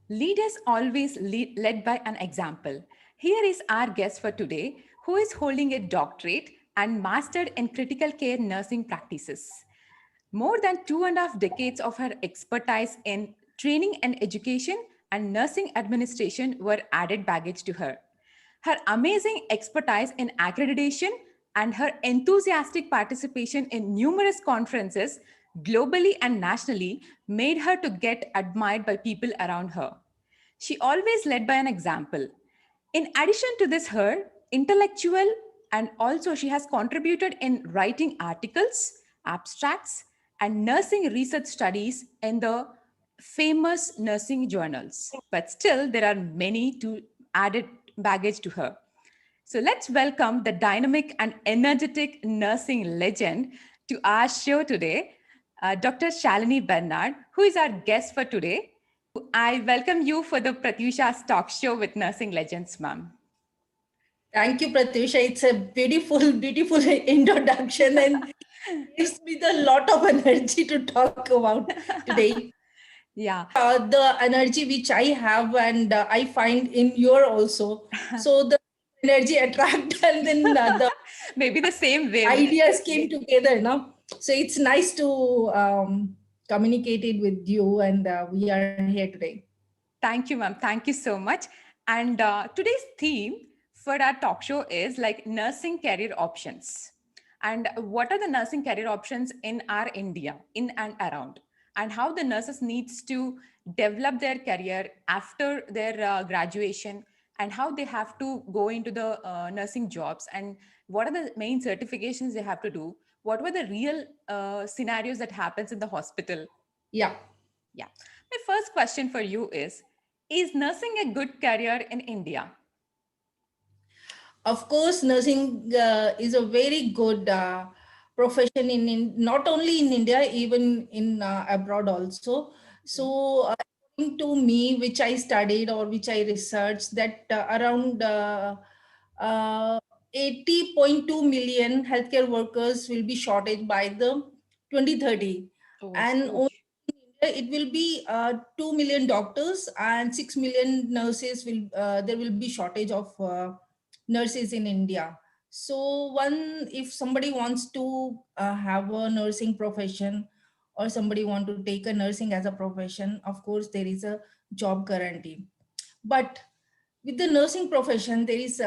Leaders always led by an example. Here is our guest for today, who is holding a doctorate and mastered in critical care nursing practices. More than 2.5 decades of her expertise in training and education and nursing administration were added baggage to her. Her amazing expertise in accreditation and her enthusiastic participation in numerous conferences globally and nationally made her to get admired by people around her. She always led by an example. In addition to this, her intellectual and also she has contributed in writing articles, abstracts, and nursing research studies in the famous nursing journals. But still, there are many to added baggage to her. So let's welcome the dynamic and energetic nursing legend to our show today, Dr. Shalini Bernard, who is our guest for today. I welcome you for the Pratyusha's talk show with Nursing Legends, ma'am. Thank you, Pratyusha. It's a beautiful, beautiful introduction and gives me the lot of energy to talk about today. Yeah. The energy which I have and I find in your also. So the energy attract and then the Maybe the same wavelength. ideas came together now. So it's nice to communicate it with you and we are here today. Thank you, ma'am. Thank you so much. And today's theme for our talk show is like nursing career options. And what are the nursing career options in our India, in and around, and how the nurses needs to develop their career after their graduation, and how they have to go into the nursing jobs, and what are the main certifications they have to do. What were the real scenarios that happens in the hospital? Yeah. Yeah. My first question for you is nursing a good career in India? Of course, nursing is a very good profession in not only in India, even in abroad also. So, according to me, which I studied or which I researched, that around uh, 80.2 million healthcare workers will be shortage by the 2030. Oh, it's And only huge. in India, it will be 2 million doctors and 6 million nurses will there will be shortage of nurses in India. So one, if somebody wants to have a nursing profession or somebody want to take a nursing as a profession, of course there is a job guarantee. But with the nursing profession, there is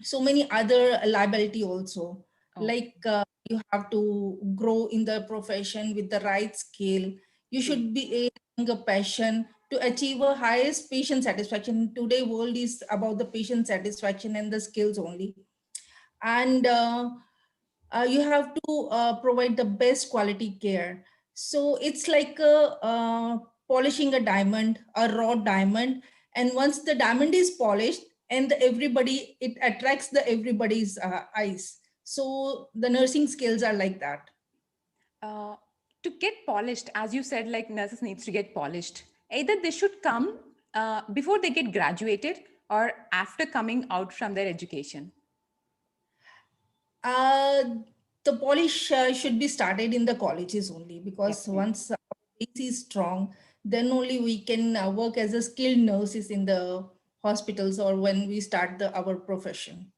so many other liability also. Oh, Like you have to grow in the profession with the right skill. You true. should be having a passion to achieve a highest patient satisfaction. Today world is about the patient satisfaction and the skills only. And you have to provide the best quality care. So it's like polishing a diamond, a raw diamond. And once the diamond is polished, and everybody, it attracts the everybody's eyes. So the nursing skills are like that. Uh, to get polished, as you said, like nurses needs to get polished. Either they should come before they get graduated or after coming out from their education. Uh, the polish should be started in the colleges only, because Definitely. once our base is strong, then only we can work as a skilled nurses in the hospitals or when we start our profession.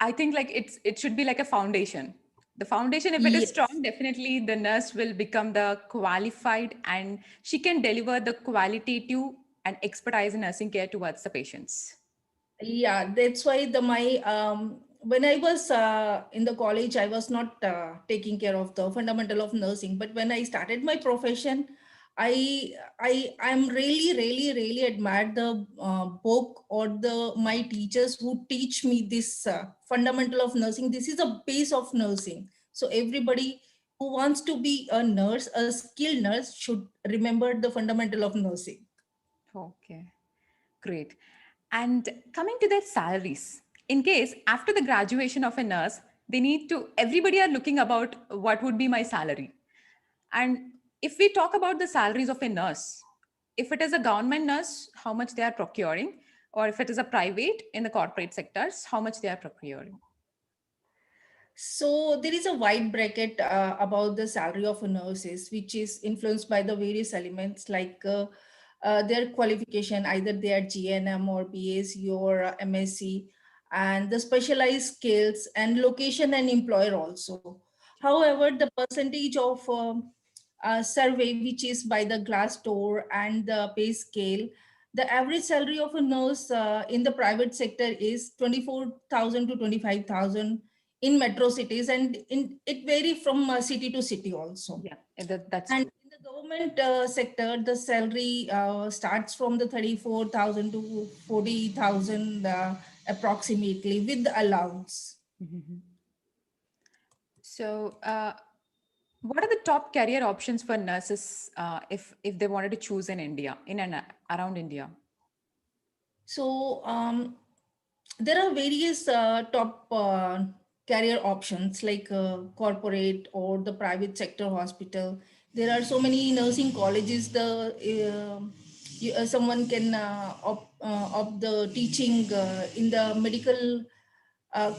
I think like it should be like a foundation. The foundation, if it is Yes. strong, definitely the nurse will become the qualified and she can deliver the qualitative and expertise in nursing care towards the patients. Yeah, that's why the my when I was in the college, I was not taking care of the fundamental of nursing. But when I started my profession, I'm really, really, really admired the book or the my teachers who teach me this fundamental of nursing. This is a base of nursing. So everybody who wants to be a nurse, a skilled nurse, should remember the fundamental of nursing. Okay, great. And coming to their salaries, in case after the graduation of a nurse, they need to, everybody are looking about what would be my salary. And if we talk about the salaries of a nurse, if it is a government nurse, how much they are procuring, or if it is a private in the corporate sectors, how much they are procuring. So there is a wide bracket about the salary of a nurses, which is influenced by the various elements like their qualification, either they are GNM or BSc or MSc, and the specialized skills and location and employer also. However, the percentage of survey, which is by the Glassdoor and the pay scale, the average salary of a nurse in the private sector is 24,000 to 25,000 in metro cities, and it vary from city to city also. Yeah, that's And true. in the government sector, the salary starts from the 34,000 to 40,000 approximately, with the allowance. Mhm. So, what are the top career options for nurses if they wanted to choose in India, in and around India? So there are various top career options like corporate or the private sector hospital. There are so many nursing colleges. Someone can opt the teaching in the medical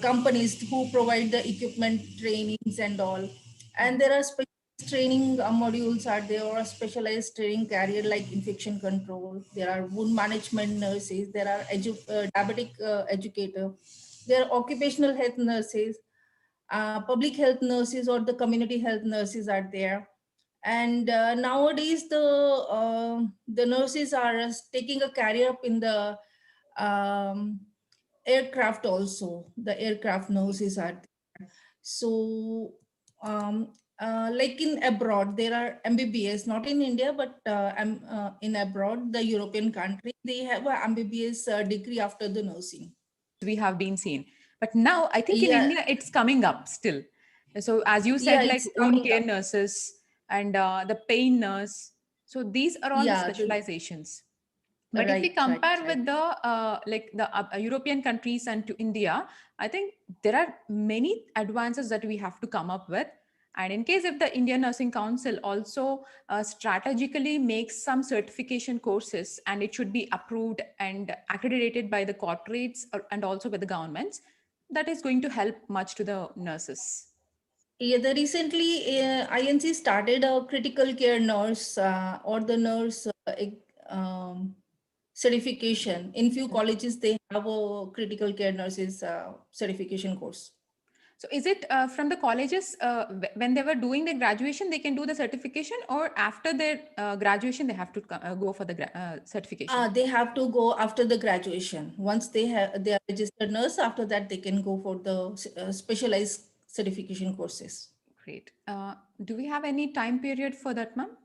companies who provide the equipment trainings and all. And there are specialized training modules are there, or a specialized training career like infection control. There are wound management nurses. There are diabetic educator. There are occupational health nurses, public health nurses, or the community health nurses are there. And nowadays the nurses are taking a career up in the um, aircraft also. The aircraft nurses are there. So like in abroad there are MBBS, not in India, but in abroad, the European country, they have a MBBS degree after the nursing. We have been seen, but now I think in Yeah, India it's coming up still. So as you yeah, said, like it's wound coming care up. nurses and the pain nurse, so these are all the Yeah, specializations. But if we right, right, compare right. with the like the European countries and to India, I think there are many advances that we have to come up with. And in case if the Indian Nursing Council also strategically makes some certification courses, and it should be approved and accredited by the corporates and also by the governments, that is going to help much to the nurses. Yeah, the recently INC started a critical care nurse or the nurse certification. In few colleges, they have a critical care nurses certification course. So is it from the colleges when they were doing their graduation, they can do the certification, or after their graduation, they have to go for the certification? They have to go after the graduation. Once they are registered nurse, after that they can go for the specialized certification courses. Great. Do we have any time period for that, ma'am?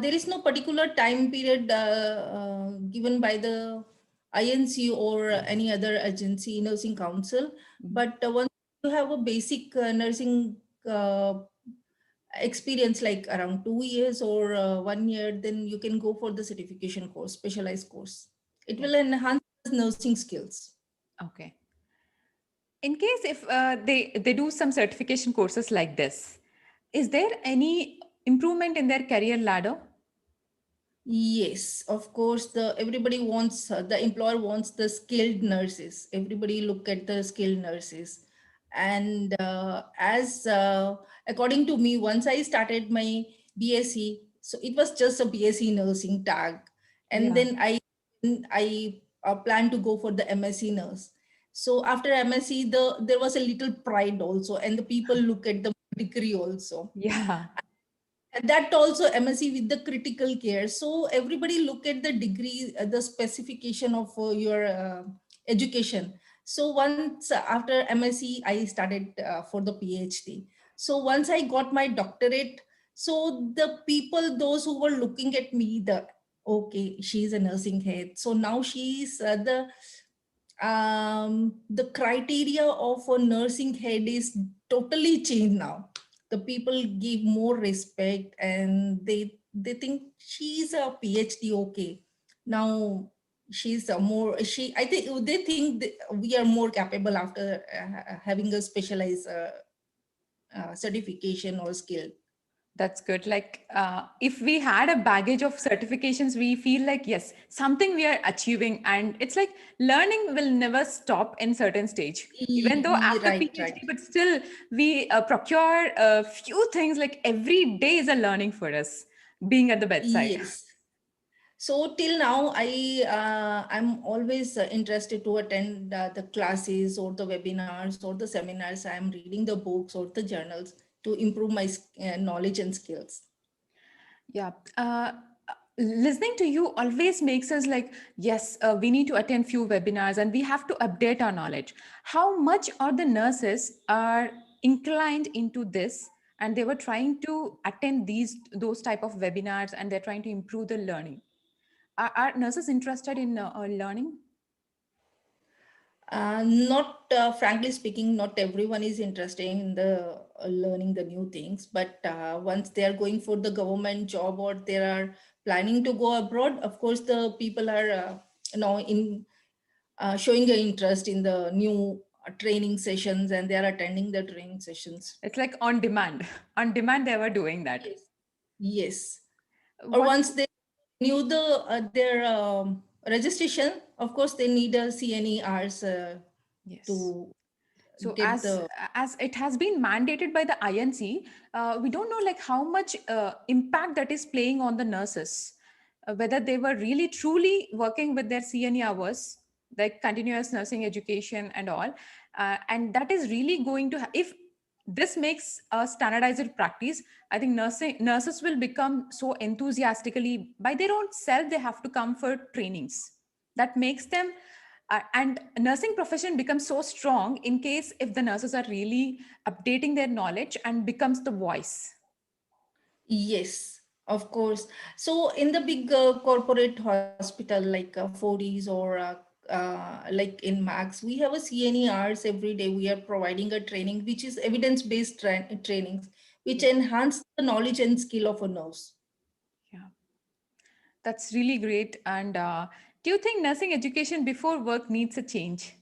There is no particular time period given by the INC or any other agency, nursing council. Mhm. But once you have a basic nursing experience, like around 2 years or 1 year, then you can go for the certification course, specialized course. It Yeah. will enhance nursing skills. Okay. In case if they do some certification courses like this, is there any improvement in their career ladder? Yes, of course. The everybody wants the employer wants the skilled nurses. Everybody look at the skilled nurses, and as according to me, once I started my BSc, so it was just a BSc nursing tag, and Yeah. then I plan to go for the MSc nurse. So after MSc, there was a little pride also, and the people look at the degree also. Yeah. And that also MSc with the critical care. So everybody look at the degree, the specification of your education. So once after MSc, I started for the PhD. So once I got my doctorate, so the people, those who were looking at me, the okay, she's a nursing head. So now she's the criteria of a nursing head is totally changed now. The people give more respect, and they think she's a PhD. Okay, now she's a more she. I think they think that we are more capable after having a specialized certification or skill. That's good. Like, if we had a baggage of certifications, we feel like, yes, something we are achieving. And it's like learning will never stop in certain stage. Even though after Right, PhD, right. but still we procure a few things, like every day is a learning for us. being at the bedside. Yes. So till now, I'm always interested to attend the classes or the webinars or the seminars. I'm reading the books or the journals to improve my knowledge and skills. Yeah. Listening to you always makes us like, yes, we need to attend few webinars and we have to update our knowledge. How much are the nurses are inclined into this, and they were trying to attend those type of webinars, and they're trying to improve the learning? Are nurses interested in learning? Not frankly speaking, not everyone is interested in the learning the new things. But once they are going for the government job or they are planning to go abroad, of course, the people are in showing an interest in the new training sessions, and they are attending the training sessions. It's like on demand. On demand, they were doing that. Yes. Yes. Or What? once they knew their registration, of course, they need a CNE hours Yes. to So get the. as it has been mandated by the INC, we don't know like how much impact that is playing on the nurses, whether they were really truly working with their CNE hours, like continuous nursing education and all, and that is really going to if this makes a standardized practice. I think nurses will become so enthusiastically by their own self. They have to come for trainings that makes them and nursing profession becomes so strong in case if the nurses are really updating their knowledge and becomes the voice. Yes, of course. So in the big corporate hospital like Fortis or like in Max, we have a CNE hours every day. We are providing a training which is evidence-based trainings, which Yeah. enhance the knowledge and skill of a nurse. Yeah, that's really great. And do you think nursing education before work needs a change?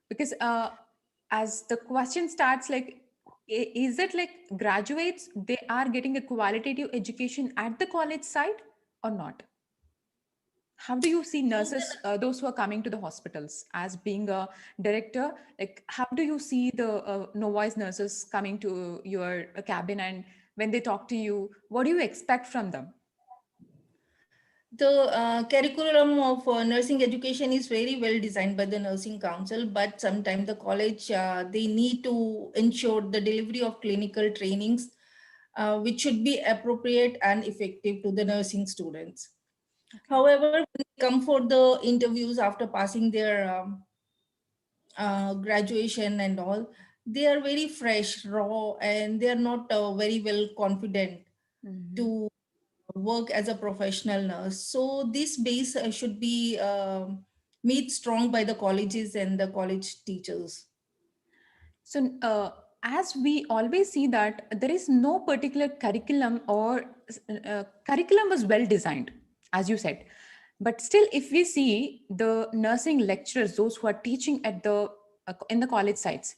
Because as the question starts, like, is it like graduates they are getting a qualitative education at the college side or not? How do you see So nurses, those who are coming to the hospitals as being a director? Like, how do you see the novice nurses coming to your cabin, and when they talk to you, what do you expect from them? the curriculum of nursing education is very well designed by the nursing council, but sometimes the college they need to ensure the delivery of clinical trainings which should be appropriate and effective to the nursing students. Okay. However, when they come for the interviews after passing their graduation and all, they are very fresh, raw, and they are not very well confident Mhm. to work as a professional nurse. So this base should be made strong by the colleges and the college teachers. So, as we always see that there is no particular curriculum or curriculum was well designed, as you said. But still, if we see the nursing lecturers, those who are teaching at the in the college sites,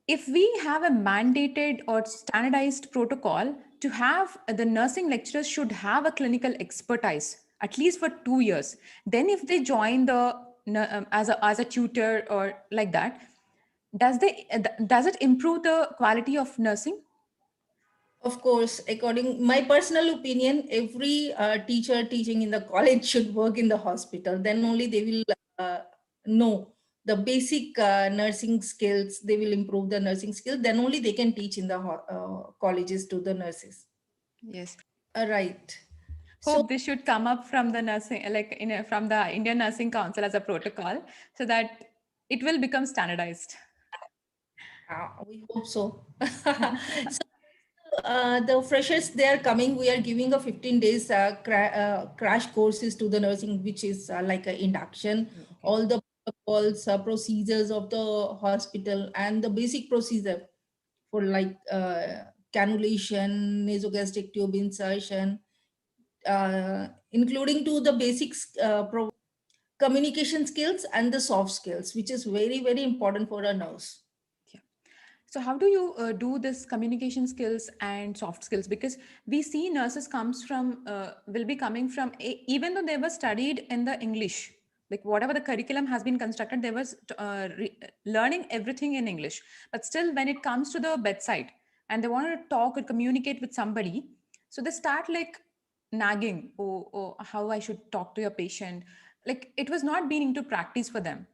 if we have a mandated or standardized protocol to have the nursing lecturers should have a clinical expertise at least for 2 years, then if they join the as a tutor or like that, does it improve the quality of nursing? Of course, according my personal opinion, every teacher teaching in the college should work in the hospital. Then only they will know the basic nursing skills. They will improve the nursing skills. Then only they can teach in the colleges to the nurses. Yes. Right. So Hope this should come up from the nursing, like from the Indian Nursing Council as a protocol, so that it will become standardized. we hope so. So the freshers they are coming. We are giving a 15 days crash courses to the nursing, which is like an induction. Okay. All the protocols, procedures of the hospital, and the basic procedure for like cannulation, nasogastric tube insertion, including to the basics, communication skills and the soft skills, which is very very important for a nurse. Yeah. So how do you do this communication skills and soft skills? Because we see nurses comes from will be coming from even though they were studied in the English, like whatever the curriculum has been constructed, they was learning everything in English. But still, when it comes to the bedside and they want to talk or communicate with somebody, So they start like nagging, oh, how I should talk to your patient. Like it was not being into practice for them.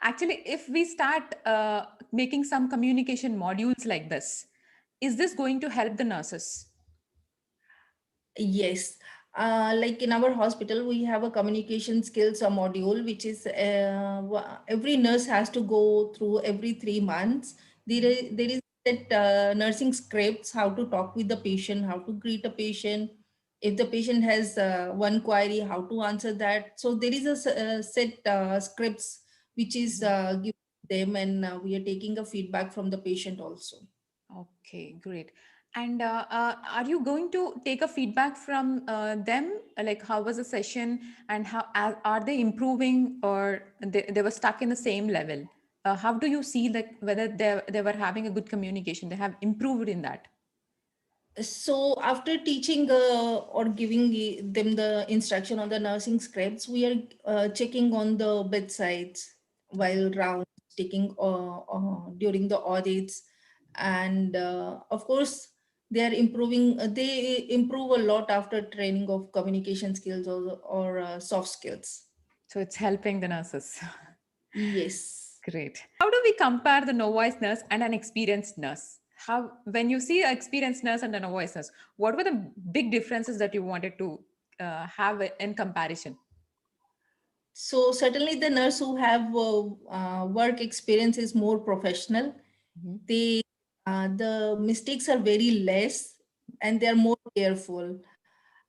Actually, if we start making some communication modules like this, is this going to help the nurses? Yes. Like in our hospital, we have a communication skills module, which is every nurse has to go through every 3 months. There is that nursing scripts, how to talk with the patient, how to greet a patient. If the patient has one query, how to answer that. So there is a set scripts which is Mhm. given them, and we are taking a feedback from the patient also. Okay, great. And are you going to take a feedback from them? Like, how was the session, and how are they improving, or they were stuck in the same level? How do you see like whether they were having a good communication? They have improved in that. So after teaching or giving them the instruction on the nursing scripts, we are checking on the bedsides Okay. while rounds, taking during the audits, and of course they are improving. They improve a lot after training of communication skills or soft skills. So it's helping the nurses. Yes. Great. How do we compare the novice nurse and an experienced nurse? How, when you see an experienced nurse and a novice nurse, what were the big differences that you wanted to have in comparison? So certainly the nurse who have work experience is more professional. Mhm. They the mistakes are very less, and they're more careful,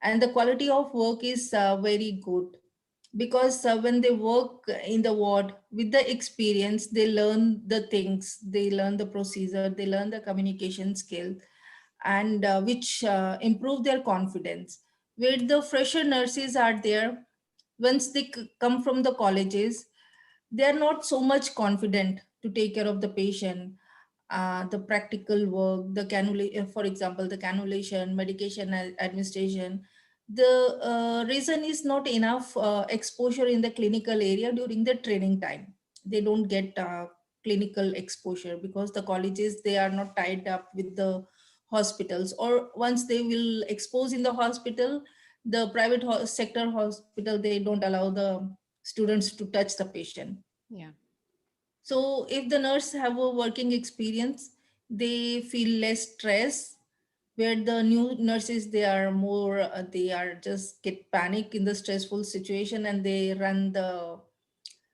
and the quality of work is very good, because when they work in the ward with the experience, they learn the things, they learn the procedure, they learn the communication skill, and which improve their confidence. Where the fresher nurses are there, once they come from the colleges, they are not so much confident to take care of the patient. The practical work, the for example, the cannulation, medication administration, the reason is not enough exposure in the clinical area during the training time. They don't get clinical exposure because the colleges, they are not tied up with the hospitals, or once they will expose in the hospital, the private sector hospital, they don't allow the students to touch the patient. Yeah. So if the nurse have a working experience, they feel less stress. Where the new nurses, they are more, they are just get panic in the stressful situation, and they run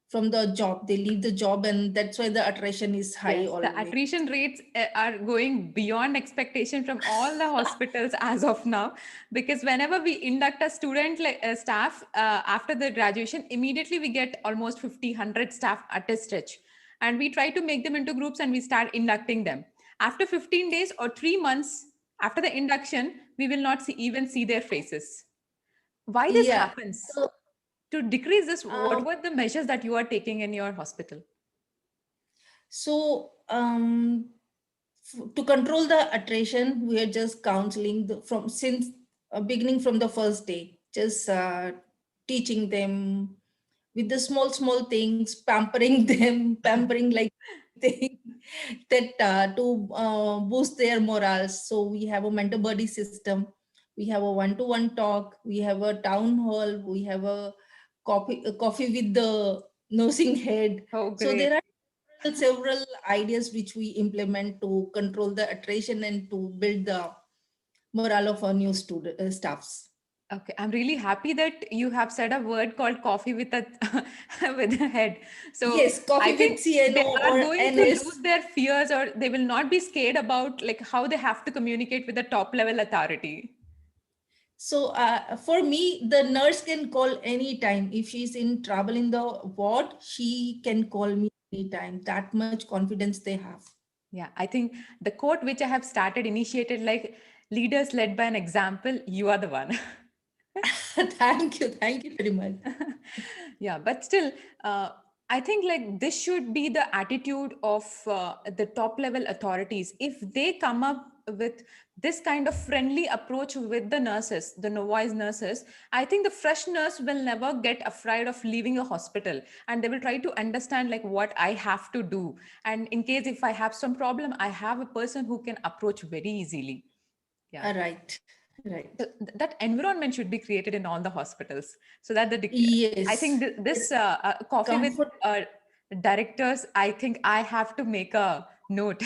from the job. They leave the job, and that's why the attrition is high Yes, the always. attrition rates are going beyond expectation from all the hospitals as of now. Because whenever we induct a student like staff after the graduation, immediately we get almost 50, 100 staff at a stretch. And we try to make them into groups and we start inducting them. After 15 days or 3 months after the induction, we will not even see their faces. Why this Yeah. happens? So, To decrease this, what um, were the measures that you are taking in your hospital? to control the attrition, we are just counseling from since beginning from the first day, just teaching them with the small things, pampering them, pampering like thing that to boost their morals. So we have a mentor buddy system, we have a one-to-one talk, we have a town hall, we have a coffee with the nursing head. Oh, So great. there are several ideas which we implement to control the attrition and to build the morale of our new student staffs. Okay, I'm really happy that you have said a word called coffee with a with a head. So Yes, I coffee with think they CNO are or going to lose NS. their fears, or they will not be scared about like how they have to communicate with the top level authority. So for me, the nurse can call anytime. If she's in trouble in the ward, she can call me anytime. That much confidence they have. Yeah, I think the quote which I have started initiated like leaders led by an example, you are the one. Thank you very much. Yeah, but still I think like this should be the attitude of the top level authorities. If they come up with this kind of friendly approach with the nurses, the novice nurses, I think the fresh nurse will never get afraid of leaving a hospital, and they will try to understand like what I have to do, and in case if I have some problem, I have a person who can approach very easily. Yeah. Right. Right. That environment should be created in all the hospitals so that I Yes. think this coffee with Comfort. directors, I think I have to make a note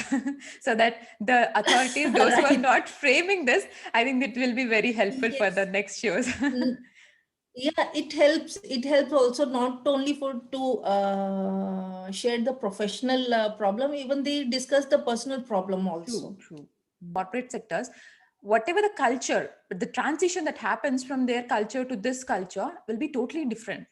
so that the authorities, those who are Right. not framing this, I think it will be very helpful for the Yes. next shows. Yeah, it helps. It helps also not only for to share the professional problem, even they discuss the personal problem True, also. true. Corporate sectors, whatever the culture, the transition that happens from their culture to this culture will be totally different.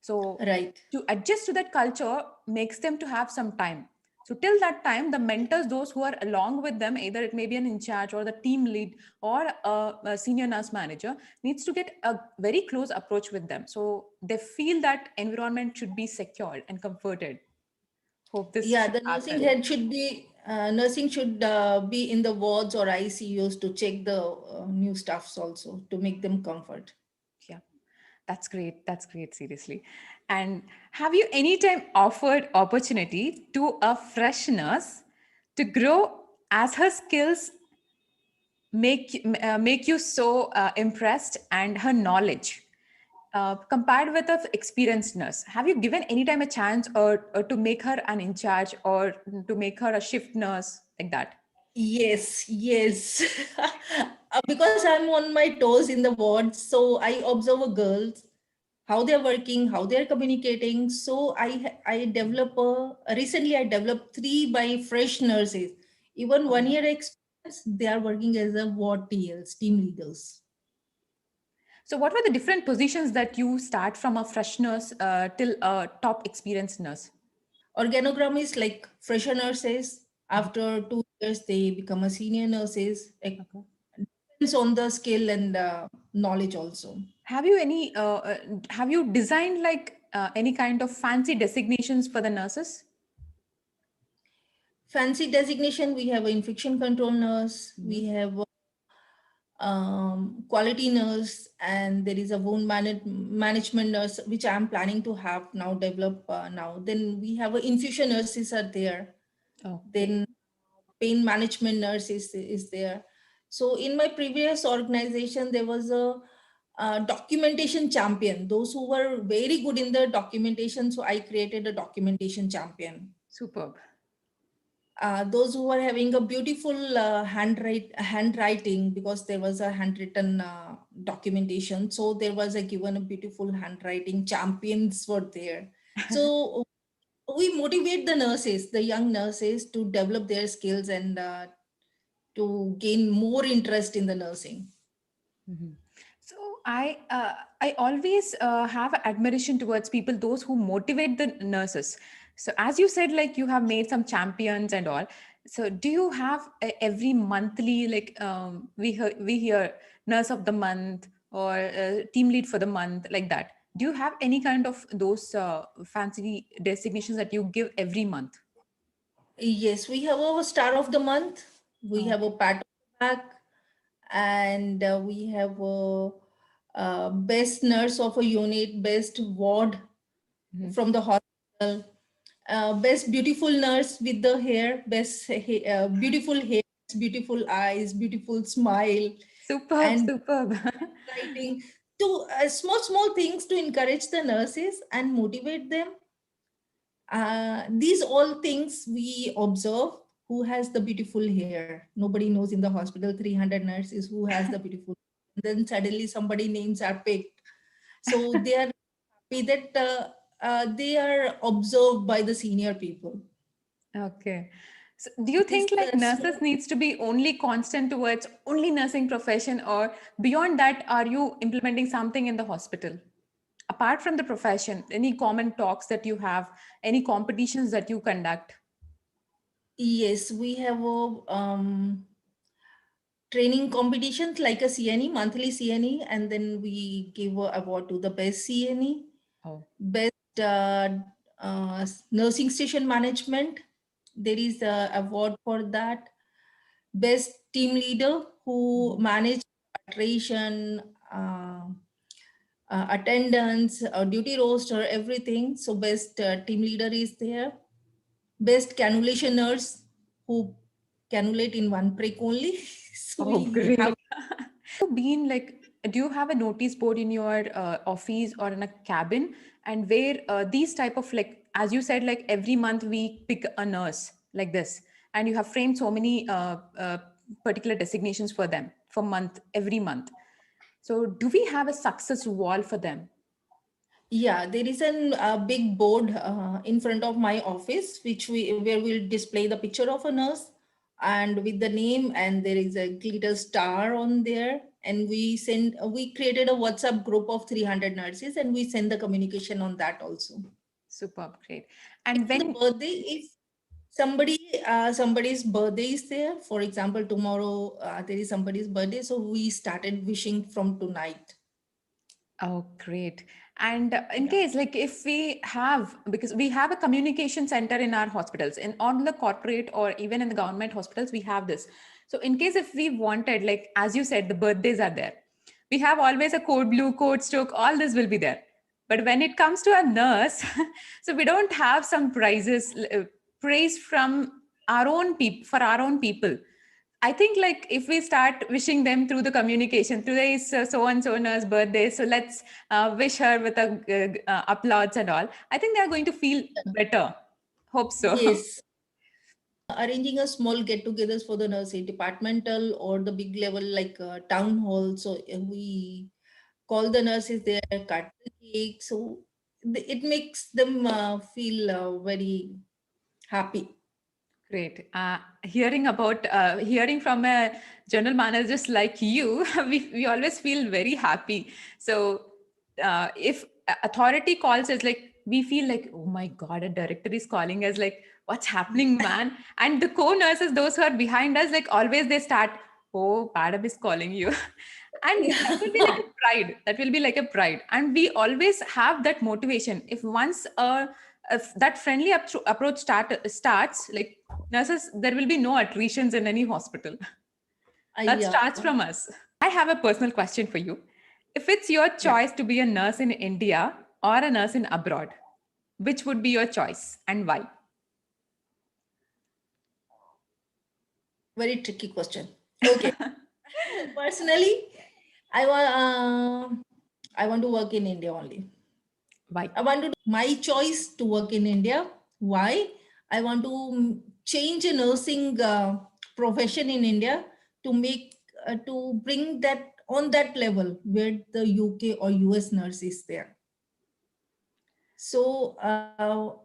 So Right. to adjust to that culture makes them to have some time. So till that time, the mentors, those who are along with them, either it may be an in charge or the team lead or a senior nurse manager, needs to get a very close approach with them. So they feel that environment should be secured and comforted. Hope this Yeah, should the nursing happen. head should be nursing should be in the wards or ICUs to check the new staffs also to make them comfort. Yeah. That's great. That's great, seriously. And have you anytime offered opportunity to a fresh nurse to grow as her skills make you so impressed and her knowledge compared with an experienced nurse? Have you given anytime a chance or to make her an in charge or to make her a shift nurse like that? Yes, yes. Because I'm on my toes in the wards, so I observe girls, how they're working, how they're communicating. So I develop recently I developed three by fresh nurses. Even one Oh. year experience, they are working as a ward TLs, team leaders. So what were the different positions that you start from a fresh nurse till a top experienced nurse? Organogram is like fresher nurses. After 2 years, they become a senior nurses. It Okay. depends on the skill and knowledge also. Have you designed like any kind of fancy designations for the nurses? Fancy designation, we have an infection control nurse, Mhm. we have quality nurse, and there is a management nurse, which I'm planning to have now develop now. Then we have a infusion nurses are there. Okay. Then pain management nurse is there. So in my previous organization, there was a documentation champion, those who were very good in the documentation. So I created a documentation champion. Superb. Those who were having a beautiful handwriting, because there was a handwritten documentation, so there was a given a beautiful handwriting champions were there. So we motivate the nurses, the young nurses, to develop their skills and to gain more interest in the nursing. Mhm. So I always have admiration towards people, those who motivate the nurses. So as you said, like you have made some champions and all. So do you have every monthly like we hear nurse of the month or team lead for the month like that? Do you have any kind of those fancy designations that you give every month? Yes, we have a star of the month, we have a Okay. pat on the back, and we have a, best nurse of a unit, best ward Mhm. from the hospital, best beautiful nurse with the hair, best beautiful hair, beautiful eyes, beautiful smile, Superb, and superb. writing. To small things to encourage the nurses and motivate them. These all things we observe. Who has the beautiful hair? Nobody knows in the hospital 300 nurses who has the beautiful. Then suddenly somebody names are picked. So they are happy that they are observed by the senior people. Okay. So do you This think like nurses small. needs to be only constant towards only nursing profession or beyond that are you implementing something in the hospital? Apart from the profession, any common talks that you have, any competitions that you conduct? Yes, we have a training competitions like a CNE, monthly CNE, and then we give a award to the best CNE, Oh. best nursing station management. There is a award for that. Best team leader who Mhm. manage attrition, attendance, duty roster, everything. So best team leader is there. Best cannulation nurse who cannulate in one prick only. So Oh, we have great. Been like, do you have a notice board in your office or in a cabin, and where these type of, like, as you said, like every month we pick a nurse like this, and you have framed so many particular designations for them for month every month. So do we have a success wall for them? Yeah, there is a big board in front of my office, where we'll display the picture of a nurse and with the name, and there is a glitter star on there. And we created a WhatsApp group of 300 nurses, and we send the communication on that also. Superb, great. And The when, birthday, if somebody's birthday is there, for example, tomorrow there is somebody's birthday, so we started wishing from tonight. oh, great. And in Yeah. case, like, if we have, because we have a communication center in our hospitals, in on the corporate or even in the government hospitals, we have this. So in case if we wanted, like, as you said, the birthdays are there. We have always a code blue, code stroke, all this will be there. But when it comes to a nurse, so we don't have some prizes, praise from our own people, for our own people. I think, like, if we start wishing them through the communication, today is so and so nurse birthday, so let's wish her with a applause and all. I think they are going to feel better. Hope so. Yes. Arranging a small get-togethers for the nursing departmental or the big level like town hall. So we call the nurses there, cut the cake. So it makes them feel very happy. Great. Hearing from a general manager just like you, we always feel very happy. So if authority calls us, like, we feel like, oh my God, a director is calling us, like, what's happening, man? And the co-nurses, those who are behind us, like, always they start, oh, madam is calling you. And that will be like a pride. That will be like a pride. And we always have that motivation. If that friendly approach starts, like, nurses, there will be no attritions in any hospital. That Yeah. starts from us. I have a personal question for you. If it's your Yeah. choice to be a nurse in India or a nurse in abroad, which would be your choice and why? Very tricky question. Okay. Personally, I want I want to work in India only. Why? I want to my choice to work in India. Why? I want to change a nursing profession in India to make to bring that on that level where the UK or US nurse is there. So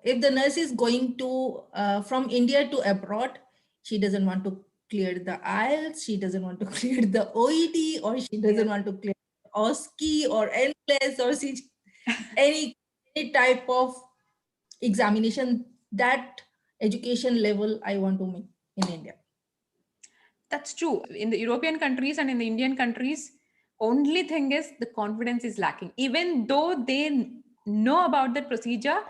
if the nurse is going to from India to abroad, she doesn't want to clear the IELTS, she doesn't want to clear the OET, or she Yeah. doesn't want to clear OSCE or NCLEX or any type of examination. That education level I want to make in India. That's true. In the European countries and in the Indian countries, only thing is the confidence is lacking. Even though they know about the procedure,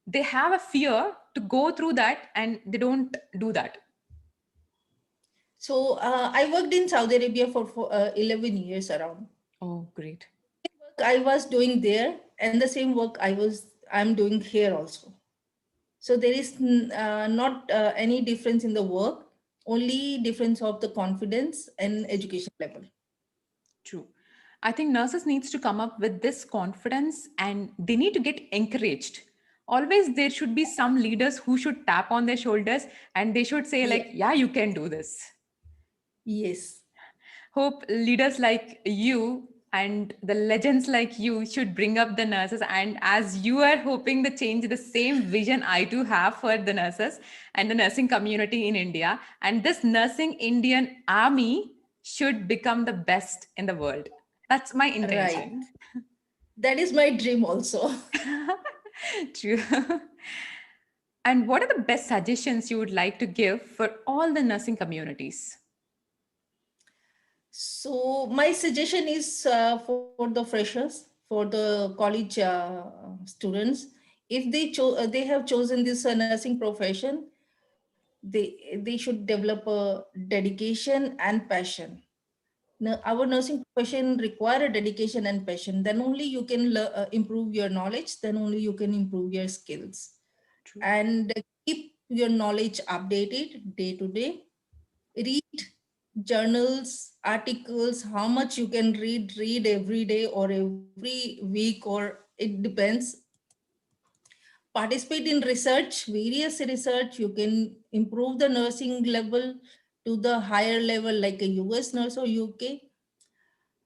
they have a fear to go through that and they don't do that. So I worked in Saudi Arabia for 11 years around. Oh, great. I was doing there, and the same work I'm doing here also. So there is not any difference in the work, only difference of the confidence and education level. True. I think nurses needs to come up with this confidence and they need to get encouraged. Always there should be some leaders who should tap on their shoulders and they should say, Yeah. like, yeah, you can do this. Yes. Hope leaders like you and the legends like you should bring up the nurses. And as you are hoping to change, the same vision I do have for the nurses and the nursing community in India, and this nursing Indian army should become the best in the world. That's my Right. intention. That is my dream also. True. And what are the best suggestions you would like to give for all the nursing communities? So my suggestion is for the freshers, for the college students, if they have chosen this nursing profession, they should develop a dedication and passion. Our nursing profession require a dedication and passion. Then only you can improve your knowledge. Then only you can improve your skills, True. and keep your knowledge updated day to day. Read journals, articles, how much you can read every day or every week, or it depends. Participate in research, various research. You can improve the nursing level to the higher level, like a US nurse or UK,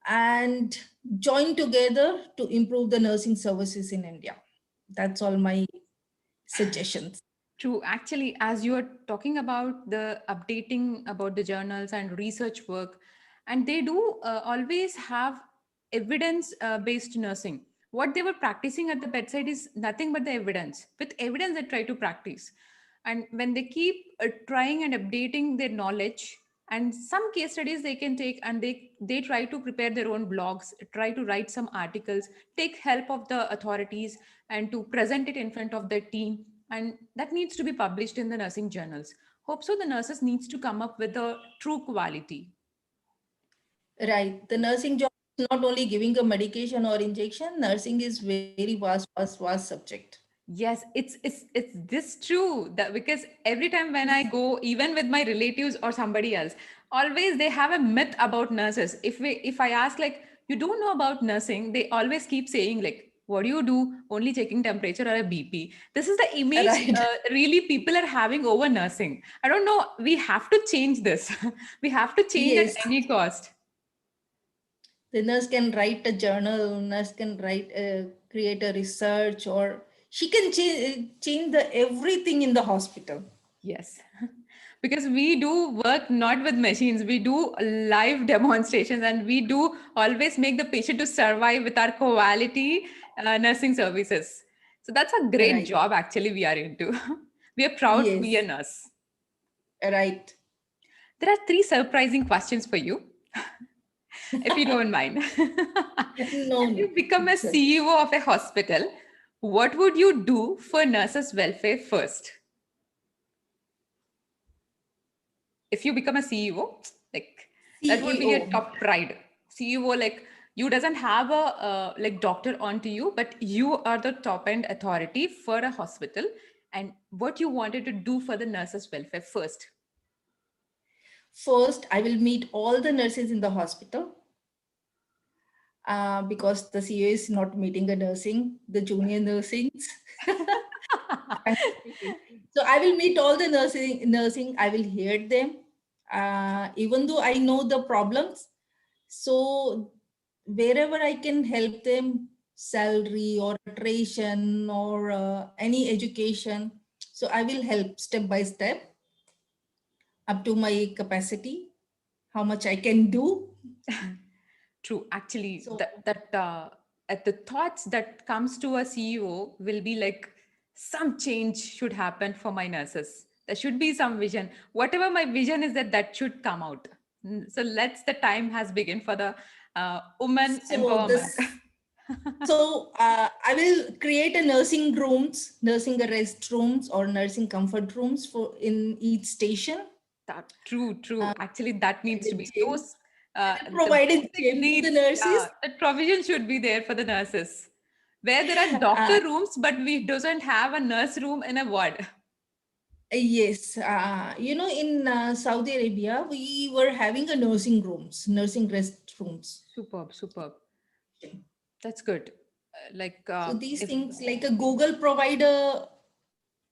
and join together to improve the nursing services in India. That's all my suggestions. True. Actually, as you are talking about the updating about the journals and research work, and they do always have evidence based nursing. What they were practicing at the bedside is nothing but the evidence. With evidence, they try to practice. And when they keep trying and updating their knowledge, and some case studies they can take, and they try to prepare their own blogs, try to write some articles, take help of the authorities, and to present it in front of their team, and that needs to be published in the nursing journals. Hope so the nurses needs to come up with a true quality. Right. The nursing job is not only giving a medication or injection, nursing is very vast subject. Yes, it's this true that because every time when I go, even with my relatives or somebody else, always they have a myth about nurses. If I ask like you don't know about nursing, they always keep saying like, what do you do? Only checking temperature or a BP. This is the image Right. really people are having over nursing. I don't know. We have to change this. We have to change at Yes. any cost. The nurse can write a journal, nurse can create a research, or she can change the everything in the hospital. Yes, because we do work not with machines, we do live demonstrations, and we do always make the patient to survive with our quality nursing services. So that's a great Right. job actually we are into. We are proud to be a Yes. nurse. Right. There are three surprising questions for you, if you don't mind. No, If no. you become a It's okay. CEO of a hospital, what would you do for nurses' welfare first? If you become a CEO, like that would be your CEO. top pride. CEO, like you doesn't have a like doctor onto you, but you are the top end authority for a hospital. And what you wanted to do for the nurses' welfare first. First, I will meet all the nurses in the hospital, because the CEO is not meeting the nursing, the junior nursings. Frankly speaking. So I will meet all the nursing. I will hear them, even though I know the problems. So wherever I can help them, salary or ration or any education, so I will help step by step up to my capacity, how much I can do. True. Actually, So that at the thoughts that comes to a CEO will be like some change should happen for my nurses. There should be some vision. Whatever my vision is that should come out. So let's the time has begun for the woman so empowerment. this I will create a nursing rest rooms or nursing comfort rooms for in each station. That true, true. Uh, Actually, that needs to the be gym. those I will the provide a basic gym to the needs. nurses. Yeah, that provision should be there for the nurses. Where there are Uh, doctor rooms, but we doesn't have a nurse room in a ward. yes, in Saudi Arabia, we were having a nursing rest rooms. Superb, superb. That's good. So these If things like a Google provide a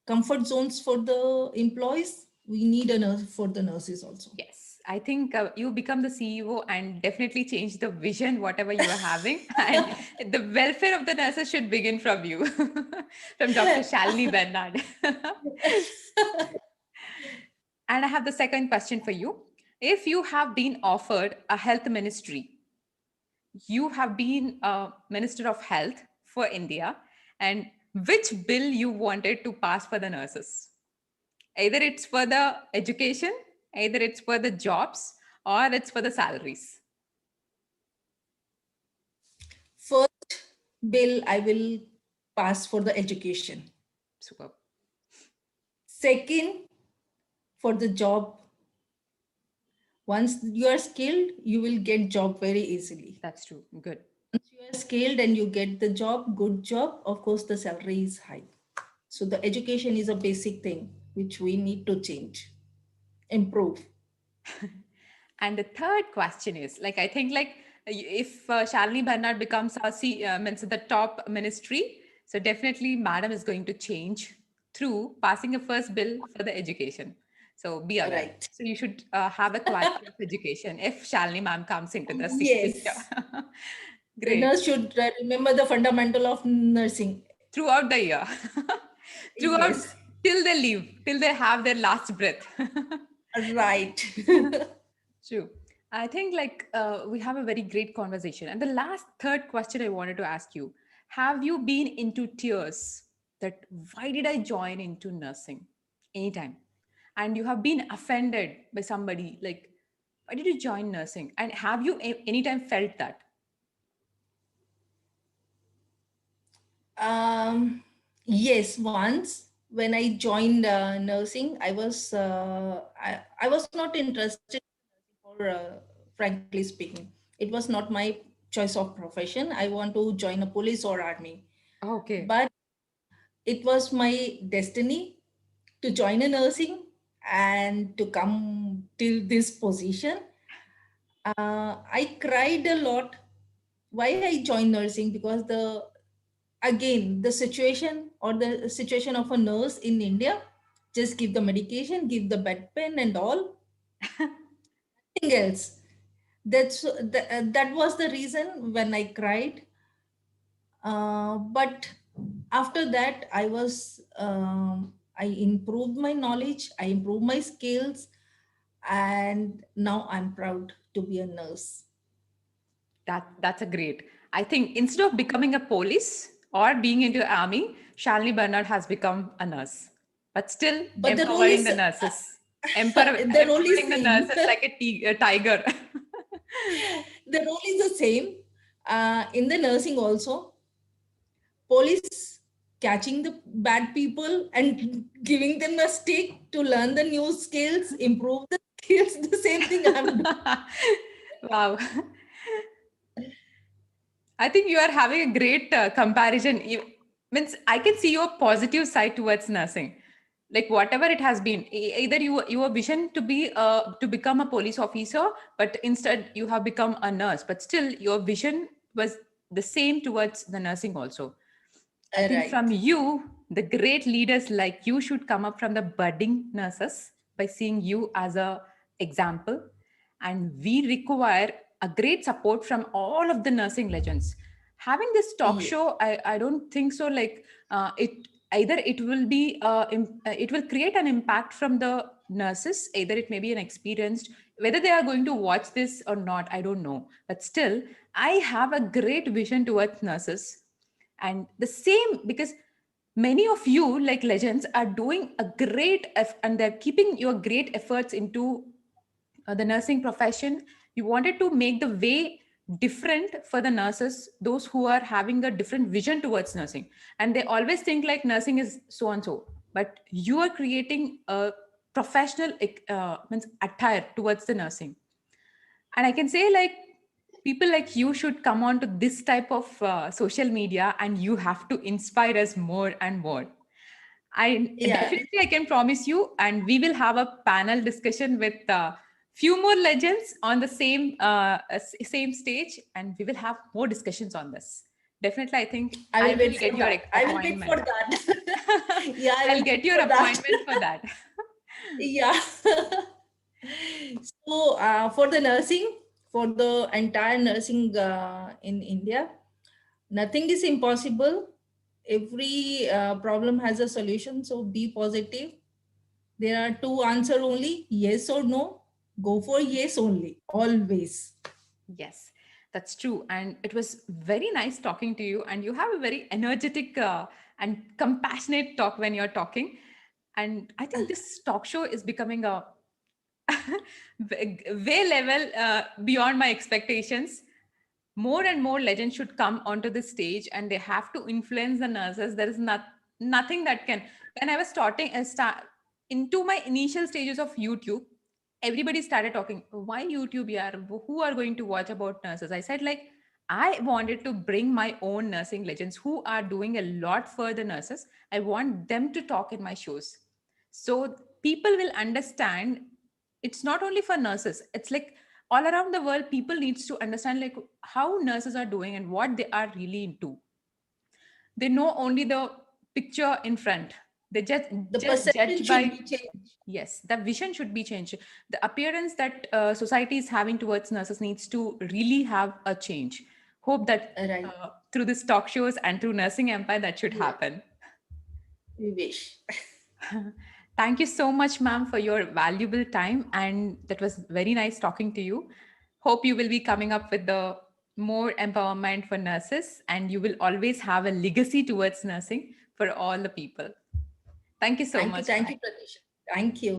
comfort zones for the employees. We need a nurse for the nurses also. yes, I think you become the CEO and definitely change the vision, whatever you are having, and the welfare of the nurses should begin from you, from Dr. Shalini Bernard. And I have the second question for you. If you have been offered a health ministry, you have been a minister of health for India, and which bill you wanted to pass for the nurses? Either it's for the education, either it's for the jobs, or it's for the salaries. First bill I will pass for the education. Superb. Second, for the job. Once you are skilled, you will get job very easily. That's true. Good. Once you are skilled and you get the job, good job, of course the salary is high. So the education is a basic thing which we need to change, improve. And the third question is like, I think like if Shalini Bernard becomes our means the top ministry, so definitely Madam is going to change through passing a first bill for the education. So be aware. Right. So you should have a quality of education if Shalini ma'am comes into the picture. Yes. The Great. nurse should remember the fundamental of nursing. Throughout the year, throughout Yes. till they leave, till they have their last breath. Right. True. I think like we have a very great conversation. And the last third question I wanted to ask you, have you been into tears that why did I join into nursing anytime? And you have been offended by somebody like, why did you join nursing? And have you anytime felt that? Yes, once when I joined nursing, I was not interested for frankly speaking. It was not my choice of profession. I want to join a police or army, Okay. but it was my destiny to join a nursing and to come till this position. I cried a lot. Why I joined nursing? Because the situation or the situation of a nurse in India, just give the medication, give the bed pen and all, nothing else. That was the reason when I cried. But after that, I improved my knowledge, I improved my skills, and now I'm proud to be a nurse. That's a great. I think instead of becoming a police or being into army, Shalini Bernard has become a nurse, but still But the role empowering is the nurses. the role is Empowering the same. nurses like a tiger. The role is the same. In the nursing also, police catching the bad people and giving them a stick to learn the new skills, improve the skills. The same thing I'm doing. Wow. I think you are having a great comparison. Means I can see your positive side towards nursing, like whatever it has been. Either you are vision to be to become a police officer, but instead you have become a nurse. But still, your vision was the same towards the nursing also. I think from Right. you, the great leaders like you should come up from the budding nurses by seeing you as a example. And we require a great support from all of the nursing legends. Having this talk Yeah. show, I don't think so. Like it either it will be it will create an impact from the nurses. Either it may be an experienced whether they are going to watch this or not. I don't know. But still, I have a great vision towards nurses and the same because many of you like legends are doing a and they're keeping your great efforts into the nursing profession. You wanted to make the way different for the nurses, those who are having a different vision towards nursing, and they always think like nursing is so and so, but you are creating a professional means attire towards the nursing. And I can say like people like you should come on to this type of social media and you have to inspire us more and more. I Yeah. definitely I can promise you and we will have a panel discussion with few more legends on the same stage and we will have more discussions on this. Definitely I think I I will will wait for get your that. I will wait for appointment. that. Yeah, I I'll will get wait your for that. appointment for that. Yeah. So, for the nursing, for the entire nursing in India, nothing is impossible. Every problem has a solution. So be positive. There are two answer only, yes or no. Go for yes only, always. Yes, that's true. And it was very nice talking to you. And you have a very energetic and compassionate talk when you're talking. And I think this talk show is becoming a way level beyond my expectations. More and more legends should come onto the stage and they have to influence the nurses. There is nothing that can. When I was starting into my initial stages of YouTube, everybody started talking, why YouTube? Yeah, who are going to watch about nurses? I said, like, I wanted to bring my own nursing legends who are doing a lot for the nurses. I want them to talk in my shows. So people will understand it's not only for nurses, it's like all around the world, people needs to understand like how nurses are doing and what they are really into. They know only the picture in front. They The just perception judge should by. be changed. Yes, the vision should be changed. The appearance that society is having towards nurses needs to really have a change. Hope that Right. through this talk shows and through Nursing Empire, that should Yeah, happen. we wish. Thank you so much, ma'am, for your valuable time. And that was very nice talking to you. Hope you will be coming up with the more empowerment for nurses, and you will always have a legacy towards nursing for all the people. Thank you so much. Thank you, Bye. Pratisha. Thank you.